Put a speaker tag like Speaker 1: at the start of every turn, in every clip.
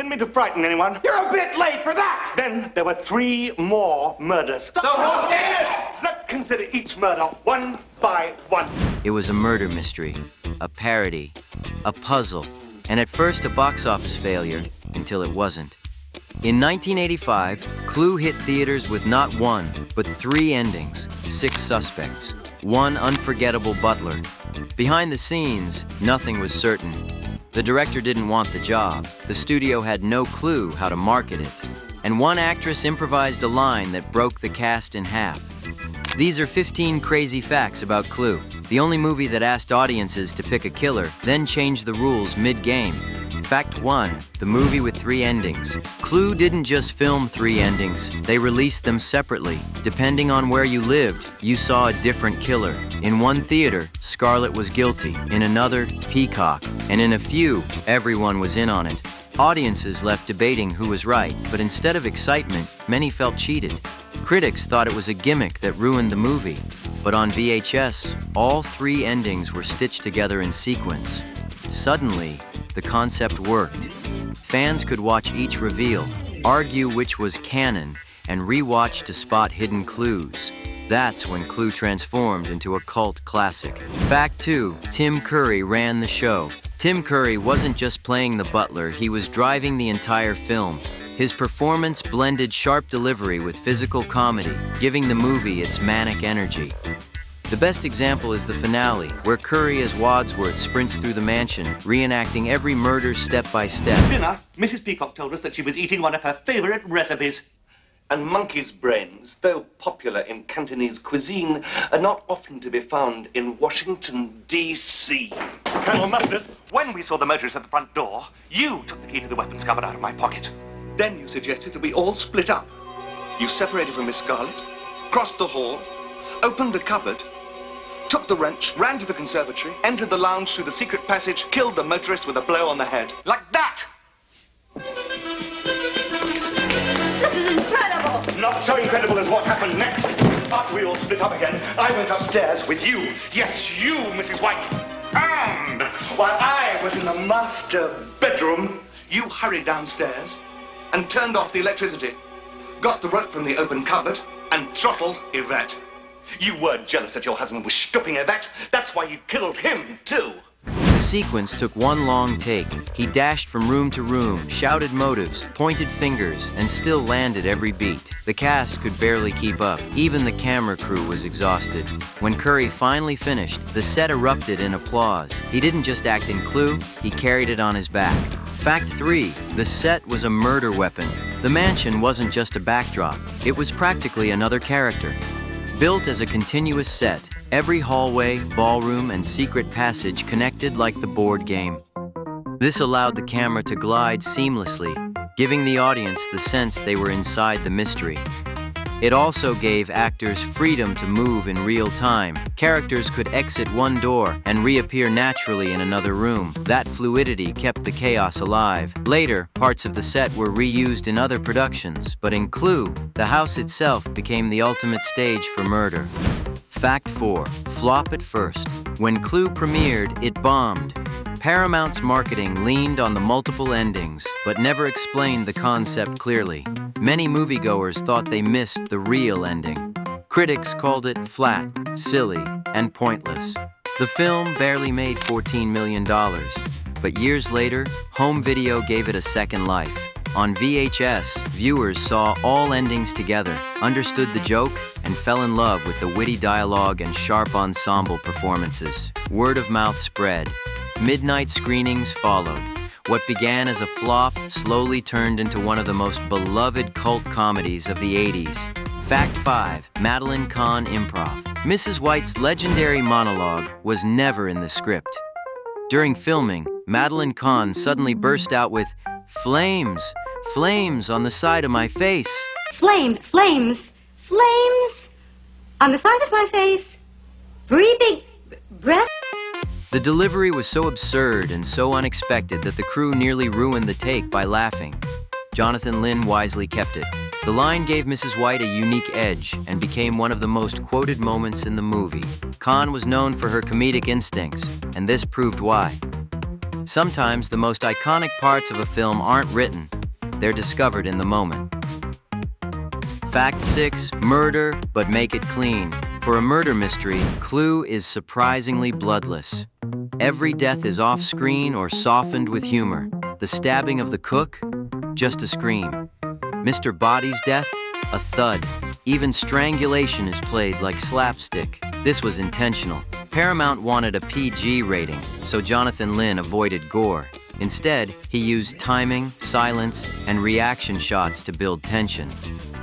Speaker 1: didn't mean to frighten anyone.
Speaker 2: You're a bit late for that!
Speaker 1: Then there were 3 more murders.
Speaker 2: So who's dead?
Speaker 1: Let's consider each murder one by one.
Speaker 3: It was a murder mystery, a parody, a puzzle, and at first a box office failure until it wasn't. In 1985, Clue hit theaters with not 1, but 3 endings, 6 suspects, 1 unforgettable butler. Behind the scenes, nothing was certain. The director didn't want the job, the studio had no clue how to market it, and one actress improvised a line that broke the cast in half. These are 15 crazy facts about Clue, the only movie that asked audiences to pick a killer, then changed the rules mid-game. Fact 1, the movie with 3 endings. Clue didn't just film 3 endings, they released them separately. Depending on where you lived, you saw a different killer. In one theater, Scarlett was guilty, in another, Peacock, and in a few, everyone was in on it. Audiences left debating who was right, but instead of excitement, many felt cheated. Critics thought it was a gimmick that ruined the movie, but on VHS, all 3 endings were stitched together in sequence. Suddenly, the concept worked. Fans could watch each reveal, argue which was canon, and rewatch to spot hidden clues. That's when Clue transformed into a cult classic. Fact 2, Tim Curry ran the show. Tim Curry wasn't just playing the butler, he was driving the entire film. His performance blended sharp delivery with physical comedy, giving the movie its manic energy. The best example is the finale, where Curry as Wadsworth sprints through the mansion, reenacting every murder step by step.
Speaker 1: Dinner, Mrs. Peacock told us that she was eating one of her favorite recipes. And monkey's brains, though popular in Cantonese cuisine, are not often to be found in Washington, D.C. Colonel Mustard, when we saw the motorist at the front door, you took the key to the weapons cupboard out of my pocket. Then you suggested that we all split up. You separated from Miss Scarlett, crossed the hall, opened the cupboard, took the wrench, ran to the conservatory, entered the lounge through the secret passage, killed the motorist with a blow on the head. Like that!
Speaker 4: This is incredible!
Speaker 1: Not so incredible as what happened next. After we all split up again, I went upstairs with you. Yes, you, Mrs. White. And while I was in the master bedroom, you hurried downstairs and turned off the electricity, got the rope from the open cupboard, and throttled Yvette. You weren't jealous that your husband was stopping Yvette. That's why you killed him, too.
Speaker 3: The sequence took one long take. He dashed from room to room, shouted motives, pointed fingers, and still landed every beat. The cast could barely keep up. Even the camera crew was exhausted. When Curry finally finished, the set erupted in applause. He didn't just act in Clue, he carried it on his back. Fact 3, the set was a murder weapon. The mansion wasn't just a backdrop, it was practically another character. Built as a continuous set, every hallway, ballroom, and secret passage connected like the board game. This allowed the camera to glide seamlessly, giving the audience the sense they were inside the mystery. It also gave actors freedom to move in real time. Characters could exit one door and reappear naturally in another room. That fluidity kept the chaos alive. Later, parts of the set were reused in other productions, but in Clue, the house itself became the ultimate stage for murder. Fact 4, flop at first. When Clue premiered, it bombed. Paramount's marketing leaned on the multiple endings, but never explained the concept clearly. Many moviegoers thought they missed the real ending. Critics called it flat, silly, and pointless. The film barely made $14 million, but years later, home video gave it a second life. On VHS, viewers saw all endings together, understood the joke, and fell in love with the witty dialogue and sharp ensemble performances. Word of mouth spread. Midnight screenings followed. What began as a flop slowly turned into one of the most beloved cult comedies of the 80s. Fact 5, Madeline Kahn Improv. Mrs. White's legendary monologue was never in the script. During filming, Madeline Kahn suddenly burst out with, "Flames, flames on the side of my face."
Speaker 4: Flames, flames on the side of my face. Breathing, breath.
Speaker 3: The delivery was so absurd and so unexpected that the crew nearly ruined the take by laughing. Jonathan Lynn wisely kept it. The line gave Mrs. White a unique edge and became one of the most quoted moments in the movie. Kahn was known for her comedic instincts, and this proved why. Sometimes the most iconic parts of a film aren't written, they're discovered in the moment. Fact 6, murder, but make it clean. For a murder mystery, Clue is surprisingly bloodless. Every death is off-screen or softened with humor. The stabbing of the cook? Just a scream. Mr. Body's death? A thud. Even strangulation is played like slapstick. This was intentional. Paramount wanted a PG rating, so Jonathan Lynn avoided gore. Instead, he used timing, silence, and reaction shots to build tension.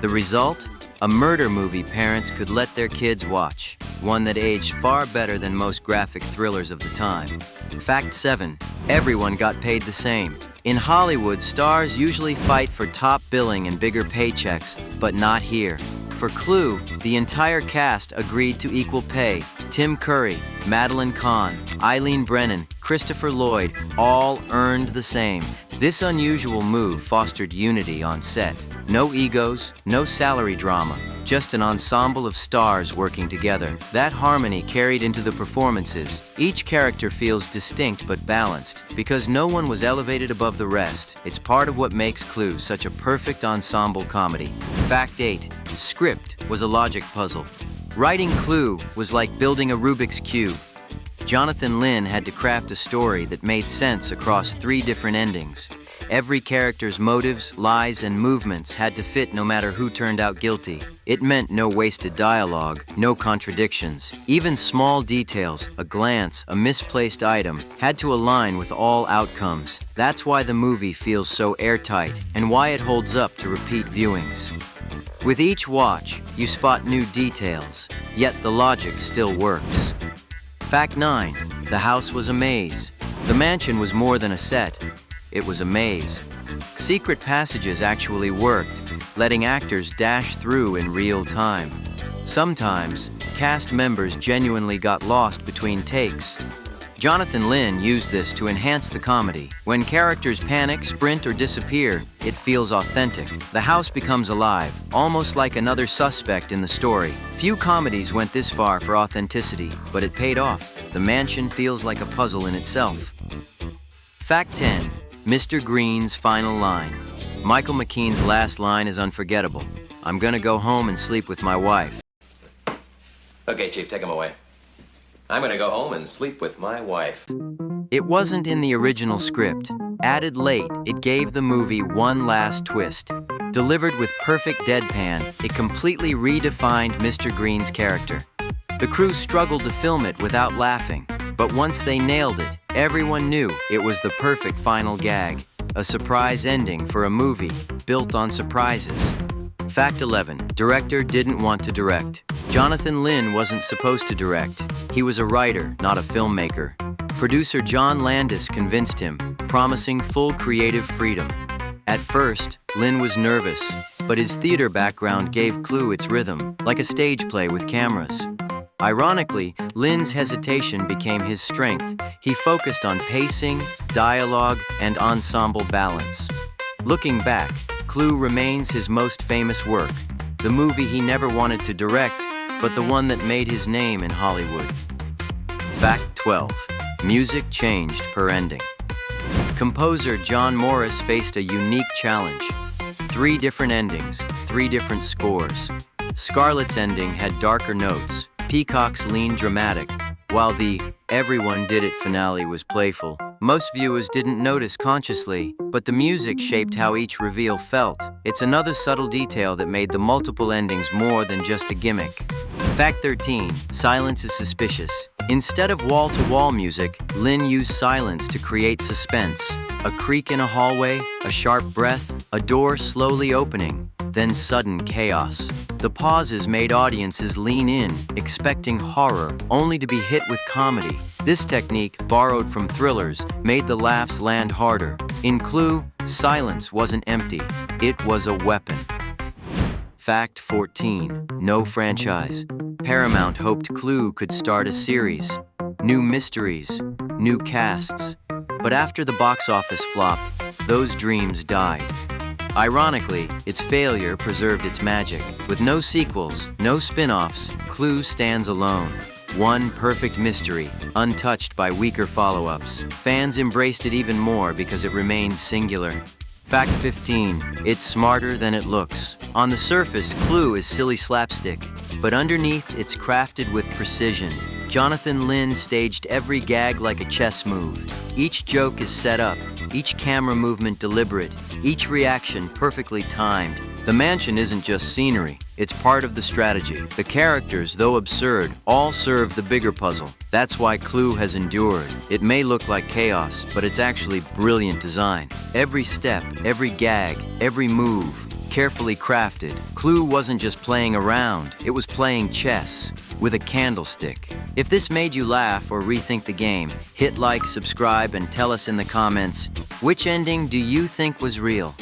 Speaker 3: The result? A murder movie parents could let their kids watch, one that aged far better than most graphic thrillers of the time. Fact 7. Everyone got paid the same. In Hollywood, stars usually fight for top billing and bigger paychecks, but not here. For Clue, the entire cast agreed to equal pay. Tim Curry, Madeline Kahn, Eileen Brennan, Christopher Lloyd all earned the same. This unusual move fostered unity on set. No egos, no salary drama, just an ensemble of stars working together. That harmony carried into the performances. Each character feels distinct but balanced, because no one was elevated above the rest. It's part of what makes Clue such a perfect ensemble comedy. Fact 8. Script was a logic puzzle. Writing Clue was like building a Rubik's Cube. Jonathan Lynn had to craft a story that made sense across 3 different endings. Every character's motives, lies, and movements had to fit no matter who turned out guilty. It meant no wasted dialogue, no contradictions. Even small details, a glance, a misplaced item, had to align with all outcomes. That's why the movie feels so airtight and why it holds up to repeat viewings. With each watch, you spot new details, yet the logic still works. Fact 9. The house was a maze. The mansion was more than a set. It was a maze. Secret passages actually worked, letting actors dash through in real time. Sometimes, cast members genuinely got lost between takes. Jonathan Lynn used this to enhance the comedy. When characters panic, sprint, or disappear, it feels authentic. The house becomes alive, almost like another suspect in the story. Few comedies went this far for authenticity, but it paid off. The mansion feels like a puzzle in itself. Fact 10. Mr. Green's final line. Michael McKean's last line is unforgettable. I'm gonna go home and sleep with my wife.
Speaker 5: Okay, Chief, take him away. I'm gonna go home and sleep with my wife.
Speaker 3: It wasn't in the original script. Added late, it gave the movie one last twist. Delivered with perfect deadpan, it completely redefined Mr. Green's character. The crew struggled to film it without laughing, but once they nailed it, everyone knew it was the perfect final gag. A surprise ending for a movie built on surprises. Fact 11. Director didn't want to direct. Jonathan Lynn wasn't supposed to direct. He was a writer, not a filmmaker. Producer John Landis convinced him, promising full creative freedom. At first, Lynn was nervous, but his theater background gave Clue its rhythm, like a stage play with cameras. Ironically, Lynn's hesitation became his strength. He focused on pacing, dialogue, and ensemble balance. Looking back, Clue remains his most famous work, the movie he never wanted to direct, but the one that made his name in Hollywood. Fact 12. Music changed per ending. Composer John Morris faced a unique challenge. 3 different endings, 3 different scores. Scarlett's ending had darker notes. Peacock's leaned dramatic, while the "everyone did it" finale was playful. Most viewers didn't notice consciously, but the music shaped how each reveal felt. It's another subtle detail that made the multiple endings more than just a gimmick. Fact 13. Silence is suspicious. Instead of wall-to-wall music, Lynn used silence to create suspense. A creak in a hallway, a sharp breath, a door slowly opening, then sudden chaos. The pauses made audiences lean in, expecting horror, only to be hit with comedy. This technique, borrowed from thrillers, made the laughs land harder. In Clue, silence wasn't empty, it was a weapon. Fact 14. No franchise. Paramount hoped Clue could start a series. New mysteries, new casts. But after the box office flop, those dreams died. Ironically, its failure preserved its magic. With no sequels, no spin-offs, Clue stands alone. One perfect mystery, untouched by weaker follow-ups. Fans embraced it even more because it remained singular. Fact 15. It's smarter than it looks. On the surface, Clue is silly slapstick, but underneath, it's crafted with precision. Jonathan Lynn staged every gag like a chess move. Each joke is set up, each camera movement deliberate, each reaction perfectly timed. The mansion isn't just scenery, it's part of the strategy. The characters, though absurd, all serve the bigger puzzle. That's why Clue has endured. It may look like chaos, but it's actually brilliant design. Every step, every gag, every move, carefully crafted. Clue wasn't just playing around, it was playing chess with a candlestick. If this made you laugh or rethink the game, hit like, subscribe, and tell us in the comments, which ending do you think was real?